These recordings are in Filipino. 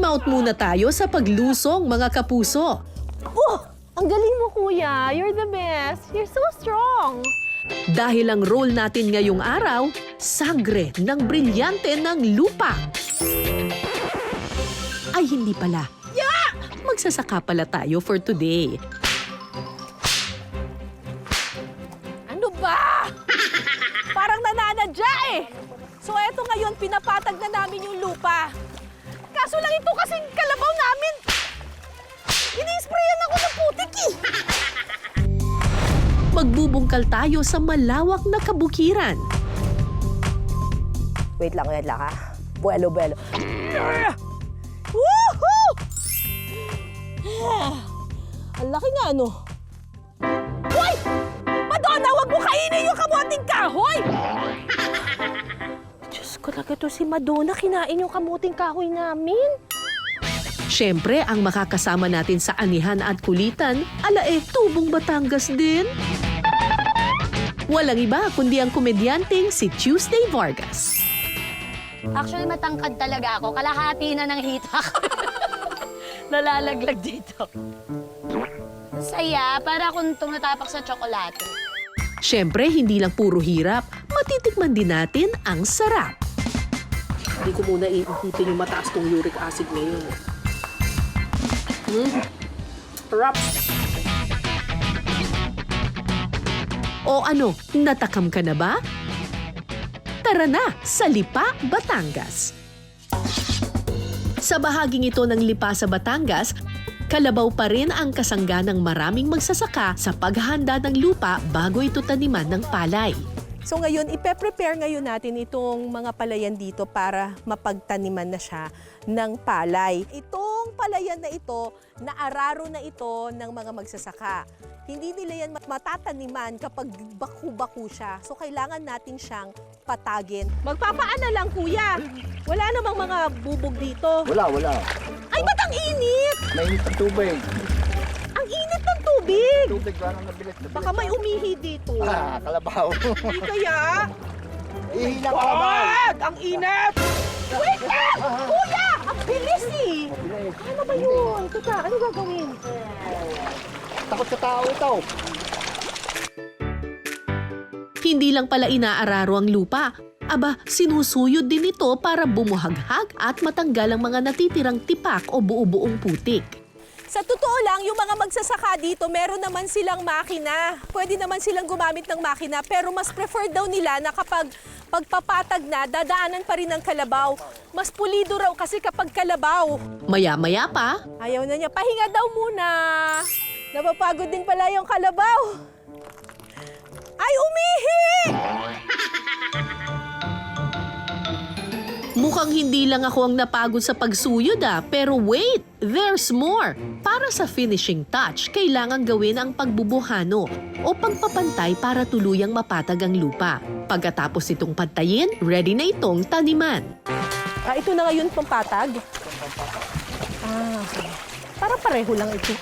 Time out muna tayo sa paglusong, mga kapuso. Oh! Ang galing mo, kuya. You're the best. You're so strong. Dahil ang role natin ngayong araw, sangre ng brilyante ng lupa. Ay, hindi pala. Magsasaka pala tayo for today. Ano ba? Parang nananadya eh. So eto ngayon, pinapatag na namin yung lupa. Kaso lang ito kasing kalabaw namin. Ini-sprayan ako ng putik eh. Magbubungkal tayo sa malawak na kabukiran. Wait lang ha. Buelo. Woohoo! Ang laki nga, ano? Hoy! Madonna, wag mo kainin yung kamuting kahoy! Diyos ko, talaga to si Madonna, kinain yung kamuting kahoy namin. Siyempre, ang makakasama natin sa anihan at kulitan, tubong Batangas din. Walang iba kundi ang komedyanteng si Tuesday Vargas. Actually, matangkad talaga ako. Kalahati na ng hita ko. Nalalaglag dito. Saya, para akong tumatapak sa tsokolate. Siyempre, hindi lang puro hirap, matitikman din natin ang sarap. Hindi ko muna iipin yung mataas kong uric acid ngayon. Sarap. O ano, natakam ka na ba? Tara na sa Lipa, Batangas. Sa bahaging ito ng Lipa sa Batangas, kalabaw pa rin ang kasangga ng maraming magsasaka sa paghahanda ng lupa bago ito taniman ng palay. So ngayon, ipe-prepare ngayon natin itong mga palayan dito para mapagtaniman na siya ng palay. Itong palayan na ito, naararo na ito ng mga magsasaka. Hindi nila yan matataniman kapag baku-baku siya. So kailangan natin siyang patagin. Magpapaana lang, kuya. Wala namang mga bubog dito. Wala. Ay, ba't ang init? Mainit ang tubig. Ang init ng tubig. Tubig, parang nabilis. Baka may umihi dito. Kalabaw. Hindi kaya? Ihila kalabaw. Ang init! Wait lang! Kuya! Ang bilis eh! Ano ba yun? Teka, ano gagawin? Takot sa tao ito. Hindi lang pala inaararo ang lupa. Aba, sinusuyod din ito para bumuhaghag at matanggal ang mga natitirang tipak o buo-buong putik. Sa totoo lang, yung mga magsasaka dito, meron naman silang makina. Pwede naman silang gumamit ng makina, pero mas preferred daw nila na kapag pagpapatag na, dadaanan pa rin ng kalabaw. Mas pulido raw kasi kapag kalabaw. Maya-maya pa, Ayaw na niya, pahinga daw muna. Napapagod din pala yung kalabaw. Ay, umihi! mukhang hindi lang ako ang napagod sa pagsuyod pero wait, there's more! Para sa finishing touch, kailangan gawin ang pagbubuhano o pagpapantay para tuluyang mapatag ang lupa. Pagkatapos itong pantayin, ready na itong taniman. Ito na ngayon pampatag? Okay. Para pareho lang ito.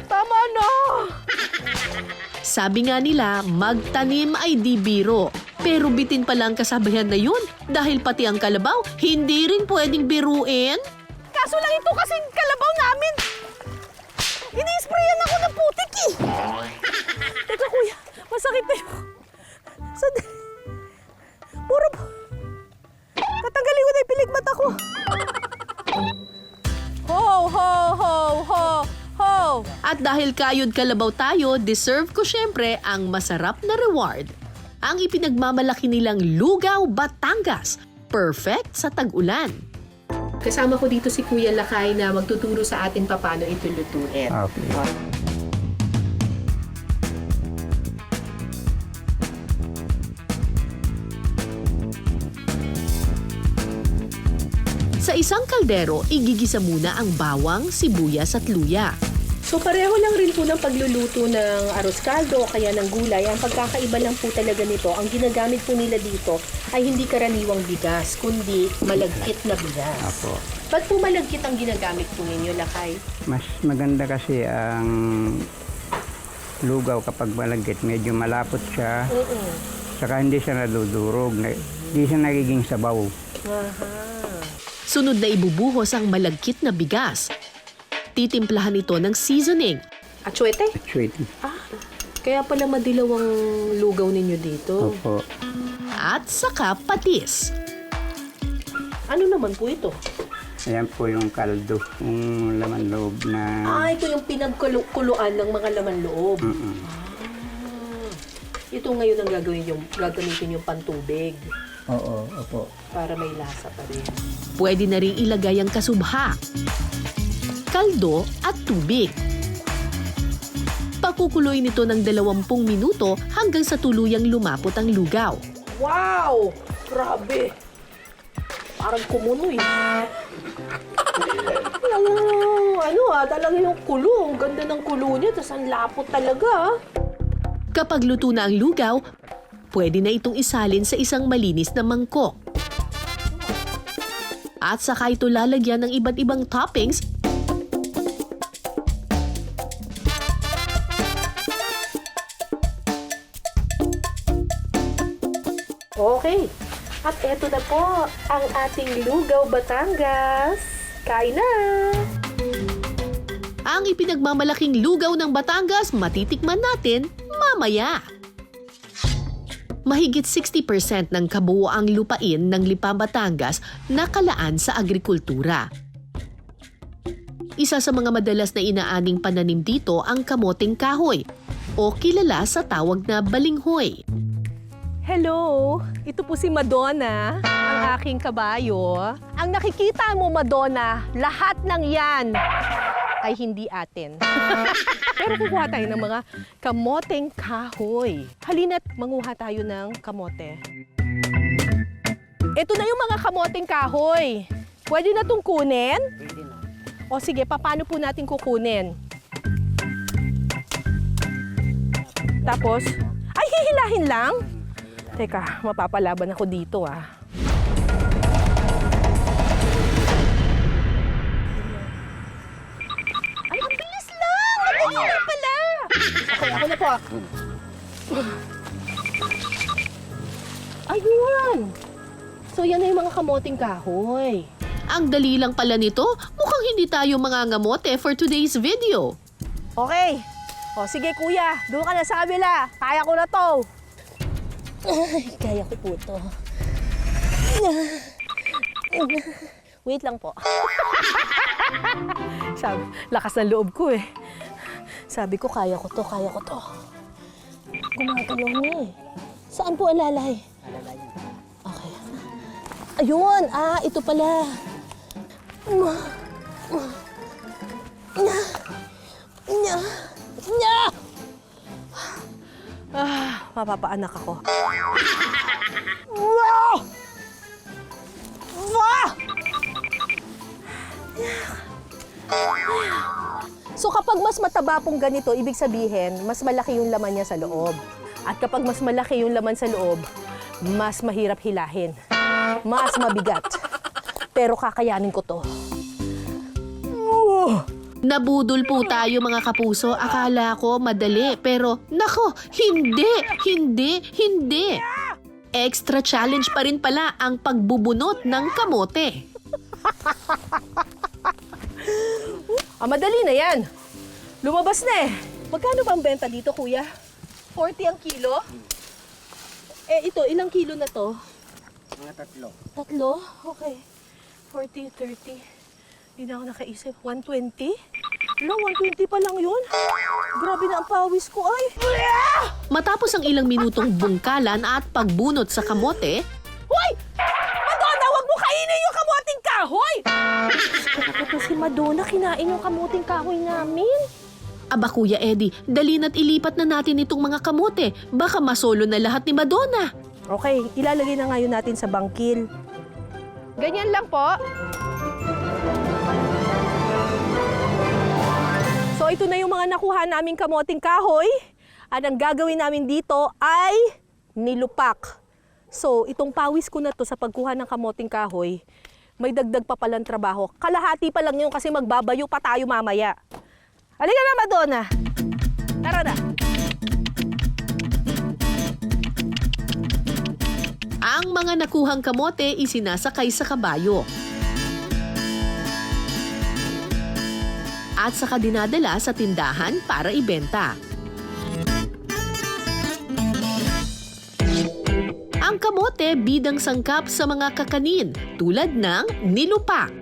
Tama na! Sabi nga nila, magtanim ay di biro. Pero bitin pala ang kasabayan na yun dahil pati ang kalabaw hindi rin pwedeng biruin. Kaso lang ito kasing kalabaw namin. Ini-sprayan ako ng putik eh. Teka kuya, masakit na yun. Puro tatanggalin ko na yung piligmat ako. Ho, ho, ho, ho, ho. At dahil kayod kalabaw tayo, deserve ko syempre ang masarap na reward. Ang ipinagmamalaki nilang Lugaw, Batangas. Perfect sa tag-ulan. Kasama ko dito si Kuya Lakay na magtuturo sa atin paano ito lutuin. Okay. Sa isang kaldero, igigisa muna ang bawang, sibuyas at luya. So pareho lang rin po ng pagluluto ng arroz caldo o kaya ng gulay. Ang pagkakaiba lang po talaga nito, ang ginagamit po nila dito ay hindi karaniwang bigas, kundi malagkit na bigas. Apo. Ba't po malagkit ang ginagamit po ninyo, Lakay? Mas maganda kasi ang lugaw kapag malagkit. Medyo malapot siya. Saka hindi siya nadudurog. Hindi siya nagiging sabaw. Sunod na ibubuhos ang malagkit na bigas. Titimplahan ito ng seasoning. Atsuete? Sweet. Kaya pala madilaw ang lugaw ninyo dito. Opo. At saka patis. Ano naman po ito? Ayan po yung kaldo. Yung laman loob na... Ito yung pinagkuluan ng mga laman loob. Ito ngayon ang gagamitin yung pantubig Oo, opo. para may lasa pa rin. Pwede na rin ilagay ang kasubha, kaldo at tubig. Pakukuloy nito ng 20 minuto hanggang sa tuluyang lumapot ang lugaw. Wow! Grabe! Parang kumunoy. Talaga yung kulo. Ang ganda ng kulo niya, tapos ang lapot talaga. Kapag luto na ang lugaw, pwede na itong isalin sa isang malinis na mangkok. At saka ito lalagyan ng iba't ibang toppings Okay. At eto na po ang ating Lugaw Batangas. Kain na! ang ipinagmamalaking lugaw ng Batangas, matitikman natin mamaya. Mahigit 60% ng kabuoang lupain ng Lipa, Batangas nakalaan sa agrikultura. Isa sa mga madalas na inaaning pananim dito ang kamoting kahoy o kilala sa tawag na balinghoy. Hello! Ito po si Madonna, ang aking kabayo. Ang nakikita mo, Madonna, lahat ng yan ay hindi atin. Pero kukuha tayo ng mga kamoteng kahoy. Halina't manguha tayo ng kamote. Ito na yung mga kamoteng kahoy. Pwede na itong kunin? Pwede na. O sige, paano po natin kukunin? Tapos, ay hihilahin lang? Teka, mapapalaban ako dito ah. Ay, ang bilis lang! Mabilis lang pala! Okay, ako na po. Ayun! So yan na yung mga kamoting kahoy. Ang dali lang pala nito, mukhang hindi tayo mangangamote for today's video. Okay. O sige kuya, doon ka na sa kabila. Kaya ko na to. Ay, kaya ko po to. Wait lang po. Sabi, lakas ng loob ko eh. Sabi ko, kaya ko to, kaya ko to. Gumagalaw niya eh. Saan po alalay? Okay. Ayun, ito pala. Mapapaanak ako. Wow! Wow! So kapag mas mataba pong ganito, ibig sabihin, mas malaki yung laman niya sa loob. At kapag mas malaki yung laman sa loob, mas mahirap hilahin. Mas mabigat. Pero kakayanin ko to. Nabudol po tayo mga kapuso, akala ko madali, pero nako, hindi. Extra challenge pa rin pala ang pagbubunot ng kamote. Madali na yan. Lumabas na eh. Magkano ba ang benta dito, kuya? 40 ang kilo? Ito, ilang kilo na to? Mga 3. Tatlo? Okay. 40, 30. Hindi na ako nakaisip. 120? Wala, 120 pa lang yun. Grabe na ang pawis ko ay. Matapos ang ilang minutong bungkalan at pagbunot sa kamote, Hoy! Madonna, wag mo kainin yung kamuting kahoy! Ito si Madonna, kinain yung kamuting kahoy namin. aba Kuya Eddie, dali na't ilipat na natin itong mga kamote. Baka masolo na lahat ni Madonna. Okay, ilalagay na ngayon natin sa bangkil. Ganyan lang po. So ito na yung mga nakuha naming kamoting kahoy. At ang gagawin namin dito ay nilupak. So itong pawis ko na to sa pagkuha ng kamoting kahoy, may dagdag pa palang trabaho. Kalahati pa lang yun kasi magbabayo pa tayo mamaya. Halika na, Madonna. Tara na. Ang mga nakuhang kamote isinasakay sa kabayo. At saka dinadala sa tindahan para ibenta. Ang kamote bidang sangkap sa mga kakanin tulad ng nilupak.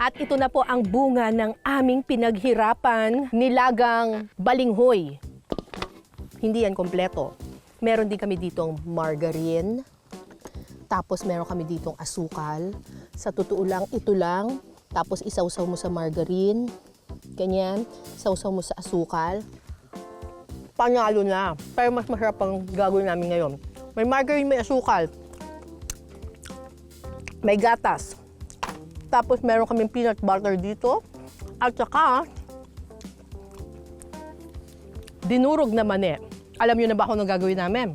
At ito na po ang bunga ng aming pinaghirapan, nilagang balinghoy. Hindi yan kompleto. Meron din kami ditong margarine. Tapos meron kami ditong asukal. Sa totoo lang, ito lang. Tapos isawsaw mo sa margarine. Ganyan. Isawsaw mo sa asukal. Panalo na. Pero mas masarap ang gagawin namin ngayon. May margarine, may asukal. May gatas. Tapos meron kaming peanut butter dito. At saka, dinurog na mani. Alam niyo na ba kung anong gagawin namin?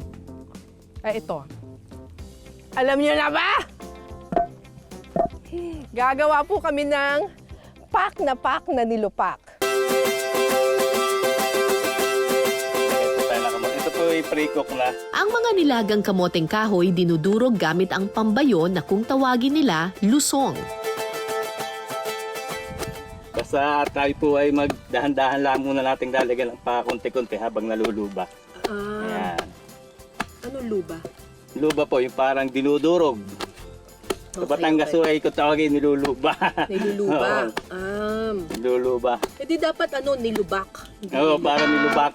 Ito. Alam niyo na ba? Gagawa po kami ng pak na nilupak. Ito po ay pre-cook na. Ang mga nilagang kamoteng kahoy dinudurog gamit ang pambayo na kung tawagin nila lusong. Basta tayo po ay magdahan-dahan lang muna nating lalagyan ng pakunti-kunti habang naluluba. Ayan. Ano luba? Luba po, yung parang dinudurog. Sa Batangas po ay kung tawagin niluluba. Niluluba. Niluluba. Eh di dapat nilubak. Oo, parang nilubak.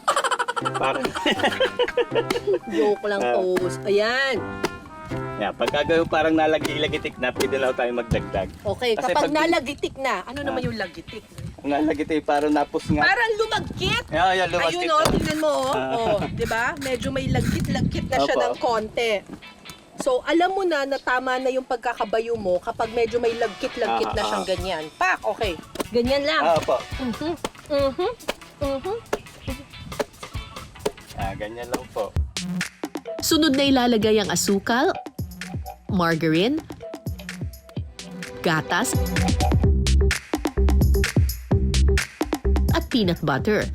Parang, Joke lang, toast. Ayan. yeah, pagka gawin parang nalagi-lagitik na, pwede lang tayo magdagdag. Okay, Kasi kapag pag- nalagitik na, ano naman yung lagitik? Ang nalagitik parang napos nga. Parang lumagkit. Yeah, lumagkit. Ayun tingnan mo di ba? Medyo may lagkit-lagkit na siya Opo. ng konti. So, alam mo na tama na yung pagkakabayo mo kapag medyo may lagkit-lagkit na siyang ganyan. Pak, okay. Ganyan lang. Opo. Mhm. Ganyan lang po. Sunod na ilalagay ang asukal, margarine, gatas, at peanut butter.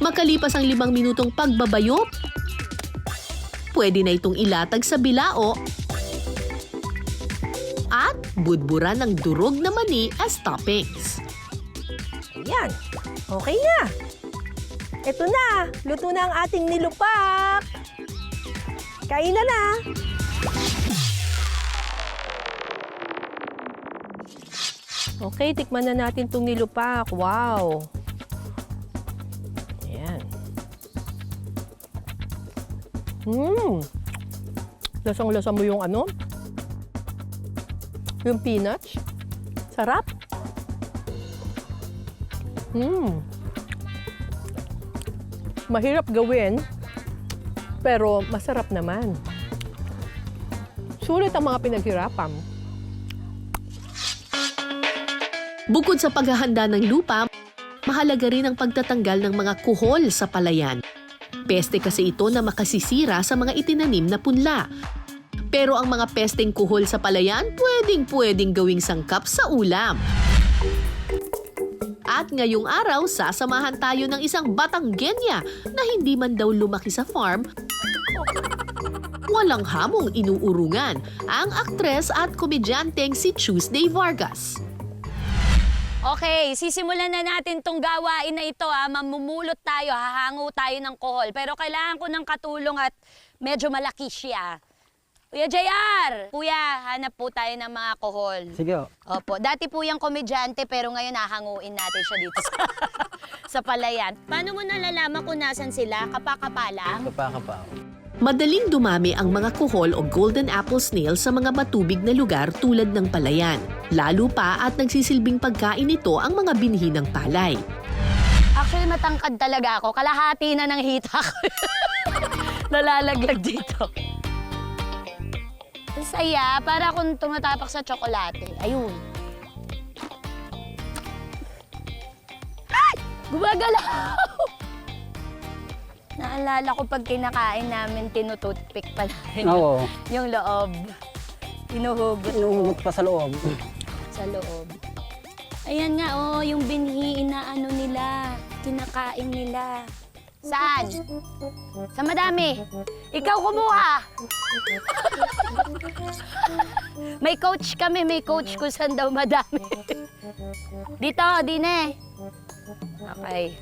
Makalipas ang 5 minutong pagbabayo, pwede na itong ilatag sa bilao at budburan ng durog na mani as toppings. Ayan. Okay na. Ito na. Luto na ang ating nilupak. Kain na. Okay, tikman na natin itong nilupak. Wow. Ayan. Lasang-lasa mo yung yung peanuts. Sarap. Mahirap gawin, pero masarap naman. Sulit ang mga pinaghirapan. Bukod sa paghahanda ng lupa, mahalaga rin ang pagtatanggal ng mga kuhol sa palayan. Peste kasi ito na makasisira sa mga itinanim na punla. Pero ang mga pesteng kuhol sa palayan, pwedeng gawing sangkap sa ulam. At ngayong araw, sasamahan tayo ng isang Batanggenya na hindi man daw lumaki sa farm, walang hamong inuurungan ang aktres at komedyanteng si Tuesday Vargas. Okay, sisimulan na natin tong gawain na ito. Mamumulot tayo, hahango tayo ng kohol. Pero kailangan ko ng katulong at medyo malaki siya. Kuya JR! Kuya, hanap po tayo ng mga kohol. Sige. Opo, dati po yung komedyante pero ngayon hahanguin natin siya dito sa palayan. Paano mo nalalaman kung nasan sila? Kapaka lang? Kapaka. Madaling dumami ang mga kuhol o golden apple snail sa mga matubig na lugar tulad ng palayan. Lalo pa at nagsisilbing pagkain nito ang mga binhi ng palay. Actually, matangkad talaga ako. Kalahati na ng hita ko. Nalalaglag dito. Ang saya, para akong tumatapak sa tsokolate. Ayun. Ay! Gumagalaw! Naalala ko pag kinakain namin, tinututpick pa namin Oo. yung loob. Hinuhugot Inuhugot pa sa loob. sa loob. Ayan nga, oh, yung binhi na ano nila, kinakain nila. Saan? Sa madami. Ikaw kumuha. May coach kami, may coach kung saan daw madami. Dito, Dine. Okay.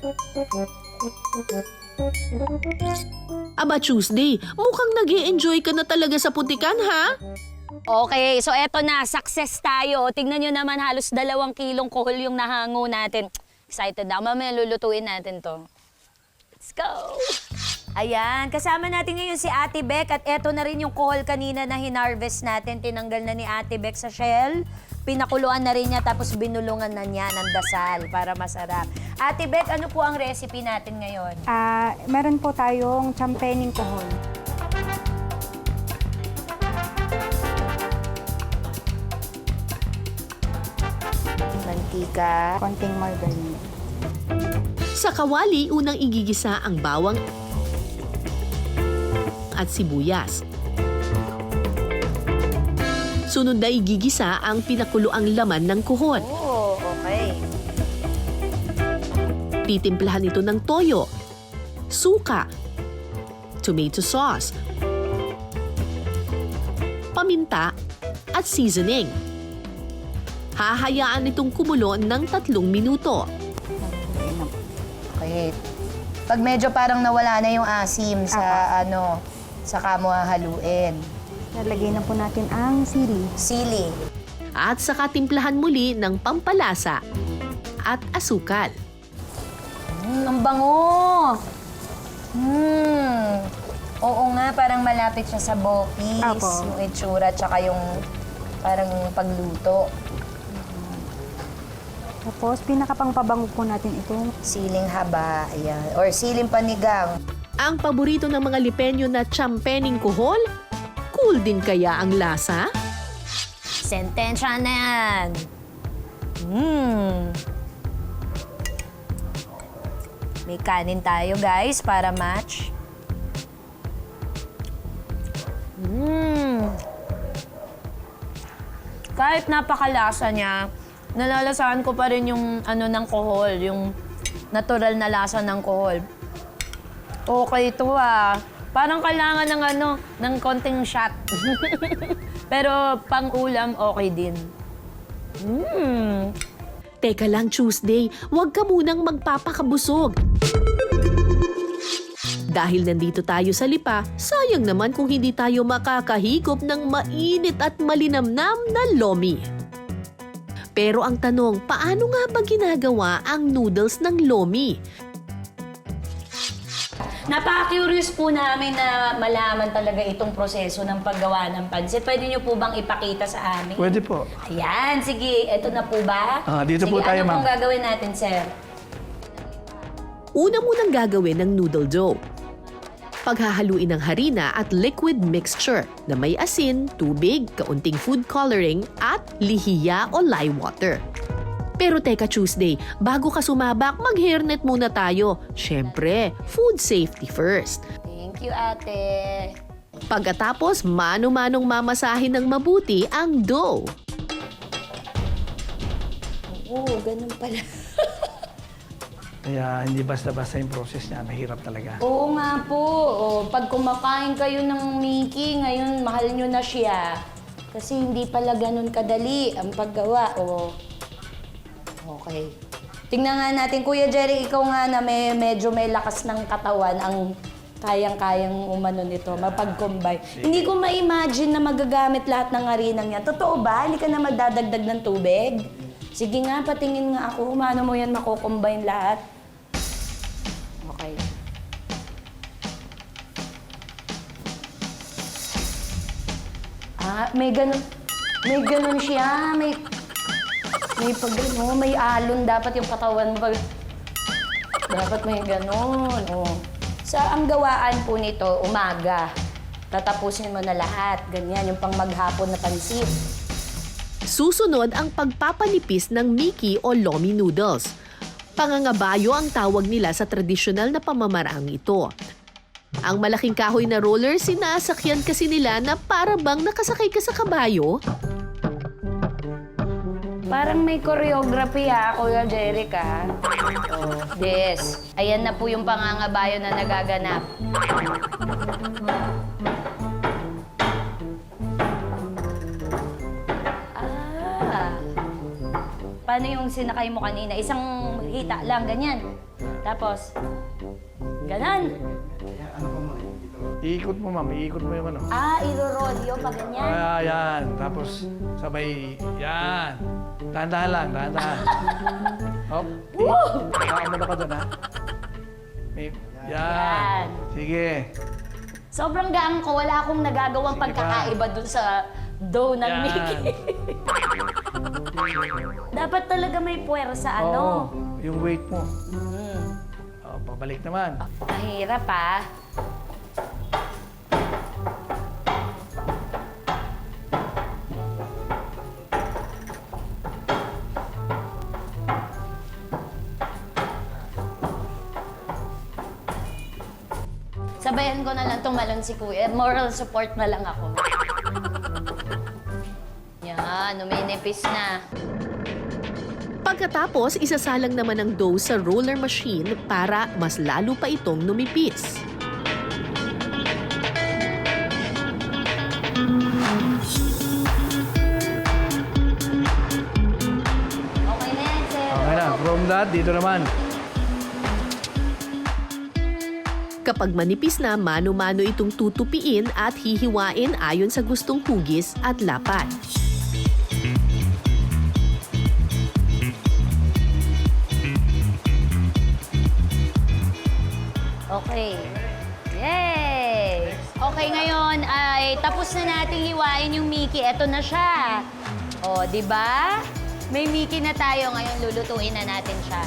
Aba Tuesday, mukhang nag-i-enjoy ka na talaga sa putikan ha? Okay, so eto na, success tayo. Tingnan nyo naman, halos 2 kilong kohol yung nahango natin. Excited na. Mamaya lulutuin natin to. Let's go! Ayan, kasama natin ngayon si Ate Beck at eto na rin yung kohol kanina na hinarvest natin. Tinanggal na ni Ate Beck sa shell. Pinakuluan na rin niya tapos binulungan na niya ng dasal para masarap. Ate Beck, ano po ang recipe natin ngayon? Meron po tayong champening kohol. Mantika. Konting margarine. Sa kawali, unang igigisa ang bawang at sibuyas. Sunod na igigisa ang pinakuloang laman ng kuhon. Oh, okay. Titimplahan ito ng toyo, suka, tomato sauce, paminta at seasoning. Hahayaan itong kumulo ng 3 minuto. Okay. Pag medyo parang nawala na yung asim sa saka mo hahaluin. Lalagay na po natin ang sili. Sili. At saka timplahan muli ng pampalasa at asukal. Ang bango! Oo nga, parang malapit siya sa bopis. Apo. Yung itsura, tsaka yung parang pagluto. Tapos, pinakapangpabango po natin itong Siling haba, ayan. Or siling panigang. Ang paborito ng mga Lipenyo na champening kuhol? Cool din kaya ang lasa? Sentensya na yan. May kanin tayo, guys, para match. Kahit napakalasa niya, nalalasahan ko pa rin yung ng kohol, yung natural na lasa ng kohol. Okay ito Parang kailangan ng konting shot. Pero pang-ulam, okay din. Teka lang Tuesday, huwag ka munang magpapakabusog. Dahil nandito tayo sa Lipa, sayang naman kung hindi tayo makakahigop ng mainit at malinamnam na lomi. Pero ang tanong, paano nga ba ginagawa ang noodles ng lomi? Napaka-curious po namin na malaman talaga itong proseso ng paggawa ng pansit. Pwede niyo po bang ipakita sa amin? Pwede po. Ayan, sige. Ito na po ba? Dito sige, po tayo, ano ma'am. pong gagawin natin, sir? Una munang gagawin ng noodle dough. Paghahaluin ng harina at liquid mixture na may asin, tubig, kaunting food coloring at lihiya o lye water. Pero teka Tuesday, bago ka sumabak, mag-hairnet muna tayo. Siyempre, food safety first. Thank you, ate. Pagkatapos, mano-manong mamasahin ng mabuti ang dough. Oo, ganun pala. Kaya hindi basta-basta yung process niya. Mahirap talaga. Oo nga po. Pag kumakain kayo ng Mickey, ngayon mahal nyo na siya. Kasi hindi pala ganun kadali ang paggawa. Okay. Tingnan nga natin, Kuya Jerry, ikaw nga na medyo may lakas ng katawan ang kayang-kayang umano nito, mapag-combine. Hindi ko ma-imagine na magagamit lahat ng harinang yan. Totoo ba? Hindi ka na magdadagdag ng tubig? Sige nga, patingin nga ako. Umano mo yan mako-combine lahat? Okay. May ganun siya. May pag may alon dapat yung katawan mo. Dapat may ganun. Sa ang gawaan po nito, umaga. Tatapusin mo na lahat. Ganyan, yung pang maghapon na pansit. Susunod ang pagpapanipis ng Mickey o lomi noodles. Pangangabayo ang tawag nila sa tradisyonal na pamamaraang ito. Ang malaking kahoy na roller, sinasakyan kasi nila na para bang nakasakay ka sa kabayo. Parang may choreography Kuya Jeric Oh, yes. Ayan na po yung pangangabayo na nagaganap. Paano yung sinakay mo kanina? Isang hita lang, ganyan. Tapos, ganan. Iikot mo, ma'am. Iikot mo yung ano. Irorolyo pa ganyan. Yan. Tapos, sabay, yan. Dahan-dahan lang, dahan-dahan. Hop. Nakakamalo ka doon, ha? Yan. Sige. Sobrang gaan ko, wala akong nagagawang Sige pa. pagkakaiba dun sa dough ng Yan. Mickey. Dapat talaga may puwersa, Oo, yung weight mo. Pabalik naman. Mahirap Sabayan ko na lang tumalon si Kuya. Moral support na lang ako. Yan, numinipis na. Pagkatapos, isasalang naman ang dough sa roller machine para mas lalo pa itong numipis. Okay na yan, sir. Okay na. From that, dito naman. Kapag manipis na, mano-mano itong tutupiin at hihiwain ayon sa gustong hugis at lapat. Okay. Yay! Okay, ngayon ay tapos na nating hiwain yung Mickey. Ito na siya. O, di ba? May Mickey na tayo. Ngayon lulutuin na natin siya.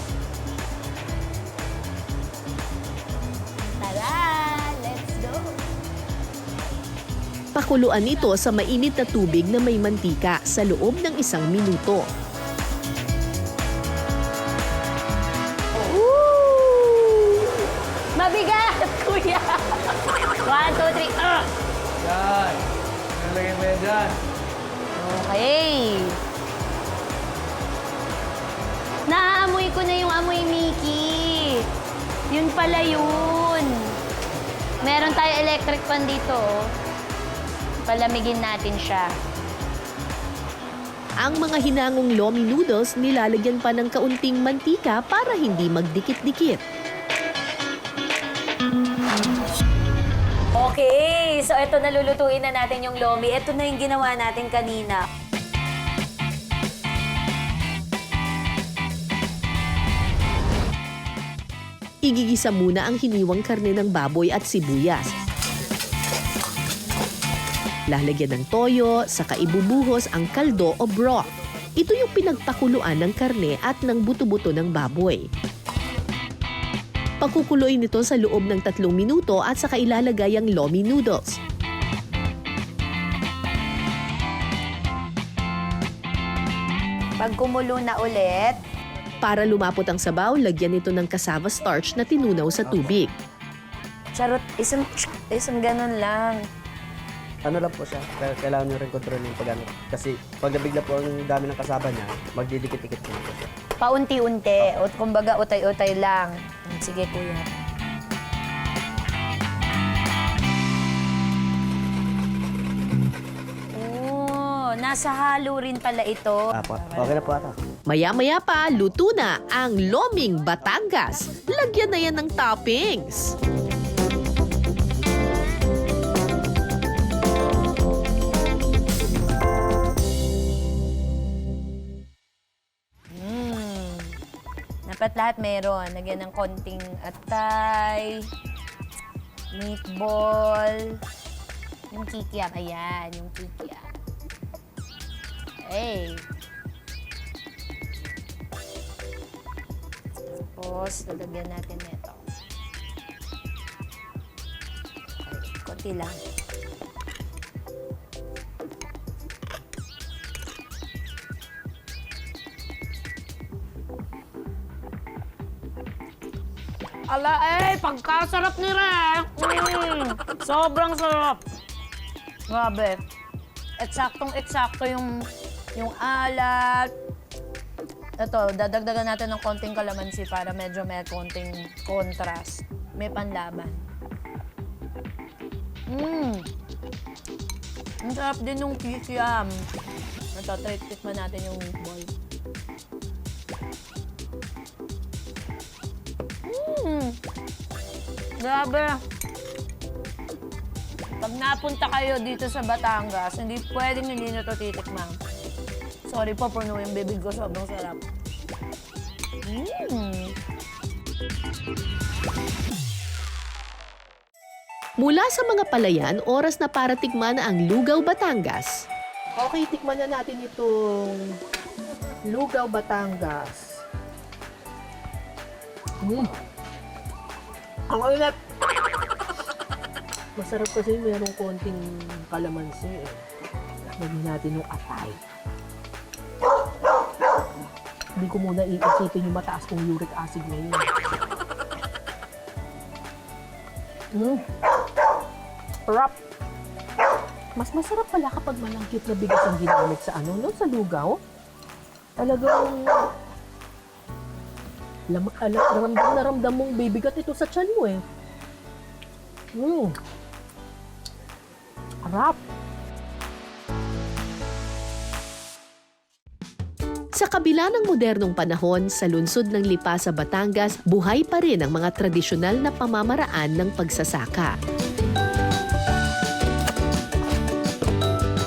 Tara! Let's go! Pakuluan ito sa mainit na tubig na may mantika sa loob ng 1 minuto. Mabigat, kuya! 1, 2, 3, Yan. Nalagay mo yan dyan. Okay. Naaamoy ko na yung amoy Mickey. Yun pala yun. Meron tayo electric pan dito. Palamigin natin siya. Ang mga hinangong lomi noodles nilalagyan pa ng kaunting mantika para hindi magdikit-dikit. Okay, so ito na lulutuin na natin yung lomi. Ito na yung ginawa natin kanina. Igigisa muna ang hiniwang karne ng baboy at sibuyas. Lalagyan ng toyo, saka ibubuhos ang kaldo o broth. Ito yung pinagpakuluan ng karne at ng buto-buto ng baboy. Pagkukuloy nito sa loob ng 3 minuto at saka ilalagay ang lomi noodles. Pag kumulo na ulit, Para lumapot ang sabaw, lagyan ito ng cassava starch na tinunaw sa tubig. charot, isang ganun lang. Ano lang po siya, kailangan nyo rin kontrolin yung pag-ano. Kasi pag nabigla po ang dami ng kasama niya, magdidikit-dikit po siya. Paunti-unti, o kumbaga utay-utay lang. Sige, kuya. Oh, nasa halo rin pala ito. Apo, okay na po ata. Maya-maya pa, luto na ang loming Batangas. Lagyan na yan ng toppings. Dapat lahat meron. Lagyan ng konting atay, meatball, yung kikiam. Ayan, yung kikiam. Okay. Tapos, lalagyan natin nito. Okay, konti lang. Ala, pagkasarap ni Re. Sobrang sarap. Grabe. Eksaktong-eksakto yung alat, Ito, dadagdagan natin ng konting kalamansi para medyo may konting contrast. May panlaban. Ang sarap din ng kikiam. Ito, tikman natin yung meatball. Grabe. Pag napunta kayo dito sa Batangas, hindi pwedeng hindi nyo ito titikman. Sorry po, puno yung bibig ko. Sobrang sarap. Mula sa mga palayan, oras na para tikman ang Lugaw, Batangas. Okay, tikman na natin itong Lugaw, Batangas. Ang ulit! Masarap kasi merong konting kalamansi eh. Lagyan natin yung atay. Hindi ko muna iisipin yung mataas kong uric acid ngayon. Sarap! Mas masarap pala kapag malangkit na bigas ang ginamit sa ano, no? Sa lugaw. Talagang ramdam na ramdam mong bibigat ito sa tiyan mo eh. Sarap! Sa kabila ng modernong panahon, sa lungsod ng Lipa sa Batangas, buhay pa rin ang mga tradisyonal na pamamaraan ng pagsasaka.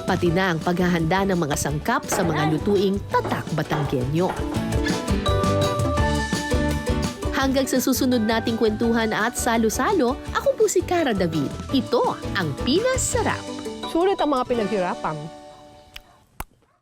Pati na ang paghahanda ng mga sangkap sa mga lutuing tatak Batanggenyo. Hanggang sa susunod nating kwentuhan at salo-salo, ako po si Cara David. Ito ang Pinas Sarap. Sulit ang mga pinaghirapan.